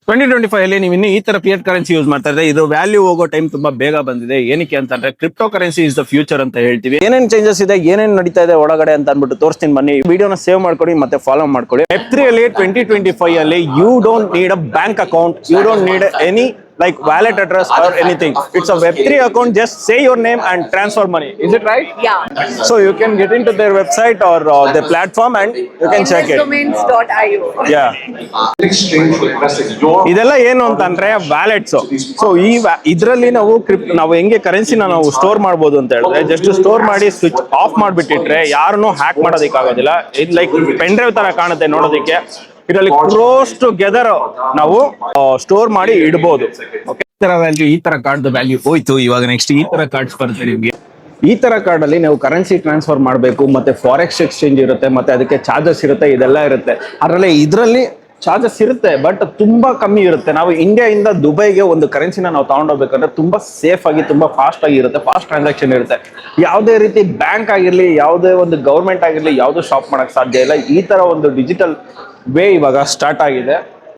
2025 ಅಲ್ಲಿ ನೀವು ಇನ್ನು ಈ ತರ ಫಿಯಟ್ ಕರೆನ್ಸಿ ಯೂಸ್ ಮಾಡ್ತಾ ಇದ್ರೆ ಇದು ವ್ಯಾಲ್ಯೂ ಹೋಗೋ ಟೈಮ್ ತುಂಬಾ ಬೇಗ ಬಂದಿದೆ. ಏನಕ್ಕೆ ಅಂತಂದ್ರೆ crypto currency is the future ಅಂತ ಹೇಳ್ತೀವಿ. ಏನೇನ್ ಚೇಂಜಸ್ ಇದೆ, ಏನೇನ್ ನಡೀತಾ ಇದೆ ಒಳಗಡೆ ಅಂತ ಅನ್ಬಿಟ್ಟು ತೋರಿಸ್ತೀನಿ ಬನ್ನಿ. ವಿಡಿಯೋನ ಸೇವ್ ಮಾಡ್ಕೊಳ್ಳಿ ಮತ್ತೆ ಫಾಲೋ ಮಾಡ್ಕೊಳ್ಳಿ. Web3 ಅಲ್ಲಿ 2025 ಅಲ್ಲಿ you don't need a bank account, you don't need any like wallet address or anything. It's a Web3 account. Just say your name and transfer money. Is it right? Yeah. So you can get into their website or their platform and you can check it. Investdomains.io. Yeah. ಇದೆಲ್ಲ ಏನು ಅಂತಂದ್ರೆ wallets. So ಇದರಲ್ಲಿ ನಾವು ಹೆಂಗೆ ಕರೆನ್ಸಿನ ನಾವು store ಮಾಡ್ಬೋದು ಅಂತ ಹೇಳಿದ್ರೆ, ಜಸ್ಟ್ ಸ್ಟೋರ್ ಮಾಡಿ ಸ್ವಿಚ್ ಆಫ್ ಮಾಡ್ಬಿಟ್ಟಿಟ್ರೆ ಯಾರನ್ನೂ ಹ್ಯಾಕ್ ಮಾಡೋದಕ್ಕಾಗೋದಿಲ್ಲ. ಇದು ಲೈಕ್ ಪೆನ್ ಡ್ರೈವ್ ತರ ಕಾಣುತ್ತೆ ನೋಡೋದಕ್ಕೆ. ಇದರಲ್ಲಿ ಕ್ಲೋಸ್ ಟುಗೆದರ್ ನಾವು ಸ್ಟೋರ್ ಮಾಡಿ ಇಡಬಹುದು. ಈ ತರ ವ್ಯಾಲ್ಯೂ, ಈ ತರ ಕಾರ್ಡ್ ವ್ಯಾಲ್ಯೂ ಹೋಯ್ತು. ಇವಾಗ ನೆಕ್ಸ್ಟ್ ಈ ತರ ಕಾರ್ಡ್ಸ್ ಬರುತ್ತೆ ನಿಮ್ಗೆ. ಈ ತರ ಕಾರ್ಡ್ ಅಲ್ಲಿ ನೀವು ಕರೆನ್ಸಿ ಟ್ರಾನ್ಸ್ಫರ್ ಮಾಡಬೇಕು, ಮತ್ತೆ ಫಾರೆಕ್ಸ್ ಎಕ್ಸ್ಚೇಂಜ್ ಇರುತ್ತೆ, ಮತ್ತೆ ಅದಕ್ಕೆ ಚಾರ್ಜಸ್ ಇರುತ್ತೆ, ಇದೆಲ್ಲ ಇರುತ್ತೆ. ಅದರಲ್ಲಿ ಇದರಲ್ಲಿ ಚಾರ್ಜಸ್ ಇರುತ್ತೆ ಬಟ್ ತುಂಬಾ ಕಮ್ಮಿ ಇರುತ್ತೆ. ನಾವು ಇಂಡಿಯಾ ಇಂದ ದುಬೈಗೆ ಒಂದು ಕರೆನ್ಸಿನ ನಾವು ತಗೊಂಡೋಗ್ಬೇಕಂದ್ರೆ ತುಂಬಾ ಸೇಫ್ ಆಗಿ, ತುಂಬಾ ಫಾಸ್ಟ್ ಆಗಿ ಇರುತ್ತೆ, ಫಾಸ್ಟ್ ಟ್ರಾನ್ಸಾಕ್ಷನ್ ಇರುತ್ತೆ. ಯಾವುದೇ ರೀತಿ ಬ್ಯಾಂಕ್ ಆಗಿರ್ಲಿ, ಯಾವುದೇ ಒಂದು ಗವರ್ಮೆಂಟ್ ಆಗಿರ್ಲಿ, ಯಾವ್ದು ಶಾಪ್ ಮಾಡಕ್ ಸಾಧ್ಯ ಇಲ್ಲ. ಈ ತರ ಒಂದು ಡಿಜಿಟಲ್ ವೇ ಇವಾಗ ಸ್ಟಾರ್ಟ್ ಆಗಿದೆ.